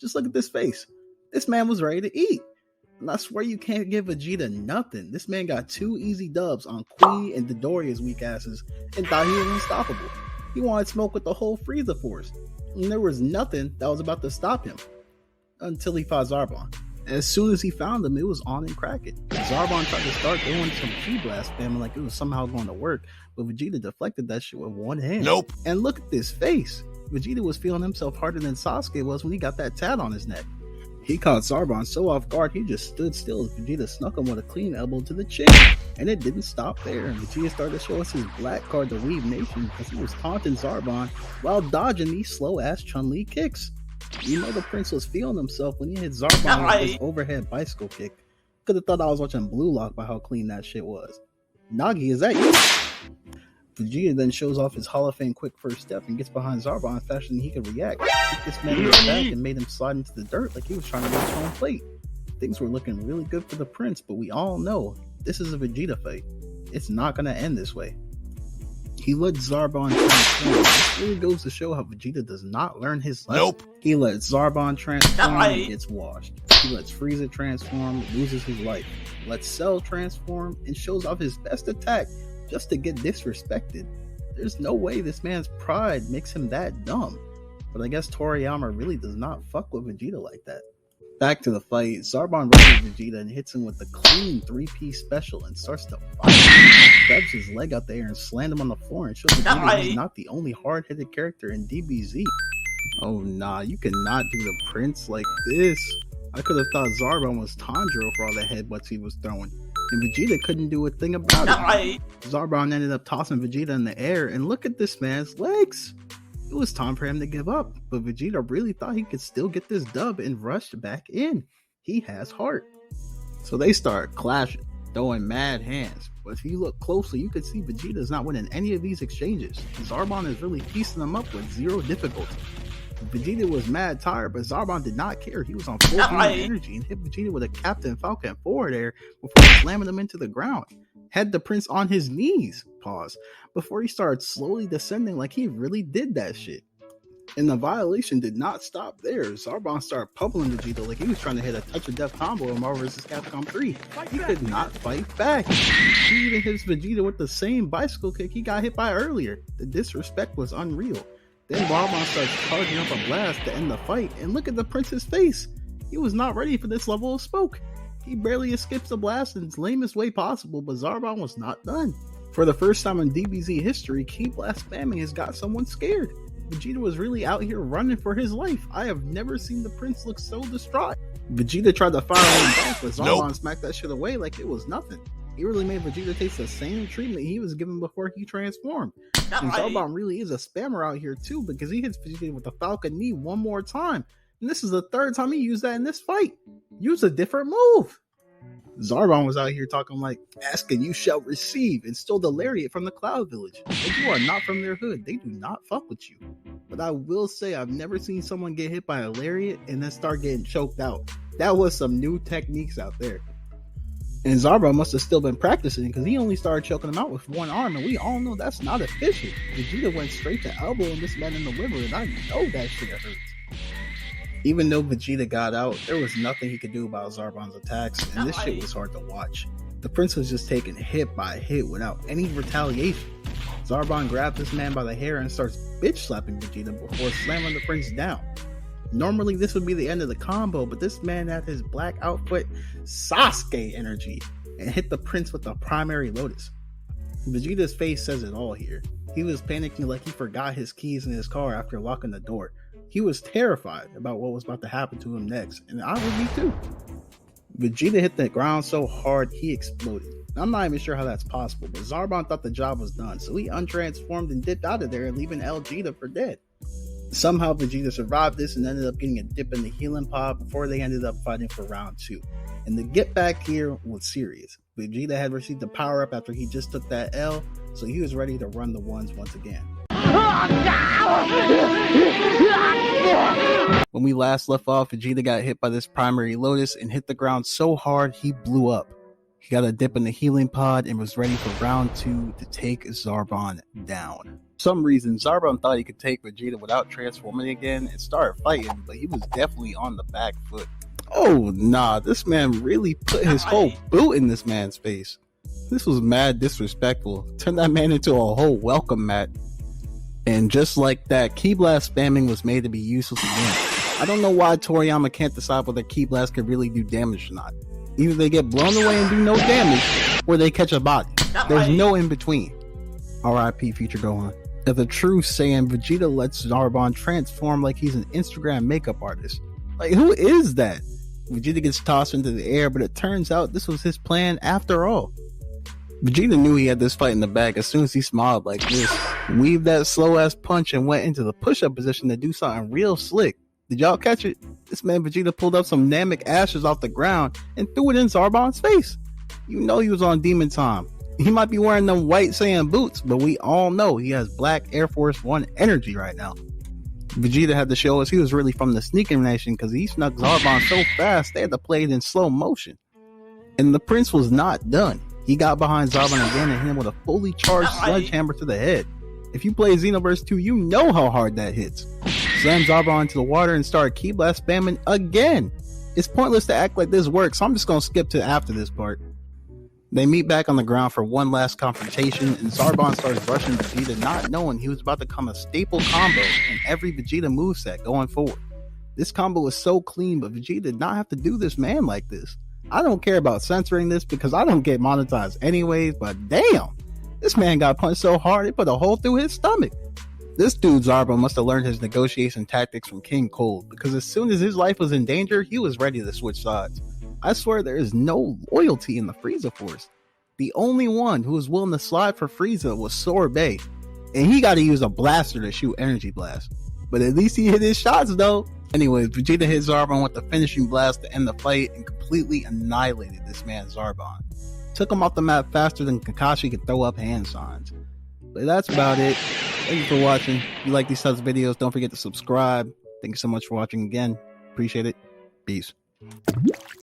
Just look at this face. This man was ready to eat. And I swear you can't give Vegeta nothing. This man got 2 easy dubs on Qui and Dodoria's weak asses and thought he was unstoppable. He wanted smoke with the whole Frieza force. And there was nothing that was about to stop him. Until he fought Zarbon. As soon as he found him, it was on and cracking. Zarbon tried to start doing some Ki blast spamming like it was somehow going to work, but Vegeta deflected that shit with one hand. Nope. And look at this face. Vegeta was feeling himself harder than Sasuke was when he got that tat on his neck. He caught Zarbon so off guard, he just stood still as Vegeta snuck him with a clean elbow to the chin. And it didn't stop there. And Vegeta started to show us his black card to Weave Nation because he was taunting Zarbon while dodging these slow-ass Chun-Li kicks. You know the prince was feeling himself when he hit Zarbon with his overhead bicycle kick. Could have thought I was watching Blue Lock by how clean that shit was. Nagi, is that you? Vegeta then shows off his Hall of Fame quick first step and gets behind Zarbon faster than he could react. This man was back and made him slide into the dirt like he was trying to reach home plate. Things were looking really good for the prince, but we all know this is a Vegeta fight. It's not going to end this way. He let Zarbon transform. This really goes to show how Vegeta does not learn his lesson. Nope. He lets Zarbon transform and gets washed. He lets Frieza transform, loses his life. Lets Cell transform and shows off his best attack just to get disrespected. There's no way this man's pride makes him that dumb. But I guess Toriyama really does not fuck with Vegeta like that. Back to the fight, Zarbon rushes Vegeta and hits him with the clean 3-piece special and starts to fight. Grabs his leg out there and slammed him on the floor and shows Vegeta he's not the only hard-headed character in DBZ. Oh nah, you cannot do the prince like this. I could have thought Zarbon was Tanjiro for all the headbutts he was throwing. And Vegeta couldn't do a thing about it. Zarbon ended up tossing Vegeta in the air, and look at this man's legs. It was time for him to give up, but Vegeta really thought he could still get this dub and rushed back in. He has heart. So they start clashing, throwing mad hands. But if you look closely, you can see Vegeta's not winning any of these exchanges. Zarbon is really piecing them up with zero difficulty. Vegeta was mad tired, but Zarbon did not care. He was on full energy and hit Vegeta with a Captain Falcon forward air before slamming him into the ground. Had the prince on his knees, before he started slowly descending like he really did that shit. And the violation did not stop there. Zarbon started pummeling Vegeta like he was trying to hit a touch of death combo in Marvel vs. Capcom 3. He could not fight back. He even hits Vegeta with the same bicycle kick he got hit by earlier. The disrespect was unreal. Then Zarbon starts charging up a blast to end the fight, and look at the prince's face. He was not ready for this level of smoke. He barely escapes the blast in the lamest way possible, but Zarbon was not done. For the first time in DBZ history, Ki blast spamming has got someone scared. Vegeta was really out here running for his life. I have never seen the prince look so distraught. Vegeta tried to fire him back, but Zarbon smacked that shit away like it was nothing. He really made Vegeta taste the same treatment he was given before he transformed. And Zarbon really is a spammer out here too, because he hits Vegeta with the Falcon Knee one more time. And this is the third time he used that in this fight. Use a different move. Zarbon was out here talking like, ask and you shall receive, and stole the lariat from the Cloud Village. If you are not from their hood, they do not fuck with you. But I will say I've never seen someone get hit by a lariat and then start getting choked out. That was some new techniques out there. And Zarbon must have still been practicing because he only started choking him out with one arm, and we all know that's not efficient. Vegeta went straight to elbowing this man in the liver, and I know that shit hurts. Even though Vegeta got out, there was nothing he could do about Zarbon's attacks, and this shit was hard to watch. The prince was just taking hit by hit without any retaliation. Zarbon grabs this man by the hair and starts bitch slapping Vegeta before slamming the prince down. Normally this would be the end of the combo, but this man had his black outfit Sasuke energy and hit the prince with the primary lotus. Vegeta's face says it all here. He was panicking like he forgot his keys in his car after locking the door. He was terrified about what was about to happen to him next, and I would be too. Vegeta hit the ground so hard he exploded. I'm not even sure how that's possible, but Zarbon thought the job was done, so he untransformed and dipped out of there, leaving Vegeta for dead. Somehow Vegeta survived this and ended up getting a dip in the healing pod before they ended up fighting for round 2. And the get back here was serious. Vegeta had received the power up after he just took that L, so he was ready to run the ones once again. When we last left off, Vegeta got hit by this primary lotus and hit the ground so hard he blew up. He got a dip in the healing pod and was ready for round 2 to take Zarbon down. For some reason, Zarbon thought he could take Vegeta without transforming again and started fighting, but he was definitely on the back foot. Oh nah, this man really put his whole boot in this man's face. This was mad disrespectful. Turned that man into a whole welcome mat. And just like that, Ki Blast spamming was made to be useless again. I don't know why Toriyama can't decide whether Ki Blast could really do damage or not. Either they get blown away and do no damage, or they catch a body. There's no in between. R.I.P. Future Gohan. As a true Saiyan, Vegeta lets Zarbon transform like he's an Instagram makeup artist. Like, who is that? Vegeta gets tossed into the air, but it turns out this was his plan after all. Vegeta knew he had this fight in the bag as soon as he smiled like this, weaved that slow ass punch and went into the push-up position to do something real slick. Did y'all catch it? This man Vegeta pulled up some Namek ashes off the ground and threw it in Zarbon's face. You know he was on demon time. He might be wearing them white Saiyan boots, but we all know he has black Air Force One energy right now. Vegeta had to show us he was really from the Sneaking Nation because he snuck Zarbon so fast they had to play it in slow motion. And the prince was not done. He got behind Zarbon again and hit him with a fully charged sledgehammer to the head. If you play Xenoverse 2, you know how hard that hits. Slammed Zarbon into the water and started Ki Blast spamming again. It's pointless to act like this works, so I'm just going to skip to after this part. They meet back on the ground for one last confrontation, and Zarbon starts rushing Vegeta, not knowing he was about to become a staple combo in every Vegeta moveset going forward. This combo was so clean, but Vegeta did not have to do this man like this. I don't care about censoring this because I don't get monetized anyways, but damn, this man got punched so hard it put a hole through his stomach. This dude Zarbon must have learned his negotiation tactics from King Cold, because as soon as his life was in danger, he was ready to switch sides. I swear there is no loyalty in the Frieza Force. The only one who was willing to slide for Frieza was Sorbet, and he got to use a blaster to shoot Energy Blast. But at least he hit his shots though. Anyways, Vegeta hit Zarbon with the finishing blast to end the fight and completely annihilated this man Zarbon. Took him off the map faster than Kakashi could throw up hand signs. But that's about it. Thank you for watching. If you like these types of videos, don't forget to subscribe. Thank you so much for watching again. Appreciate it. Peace.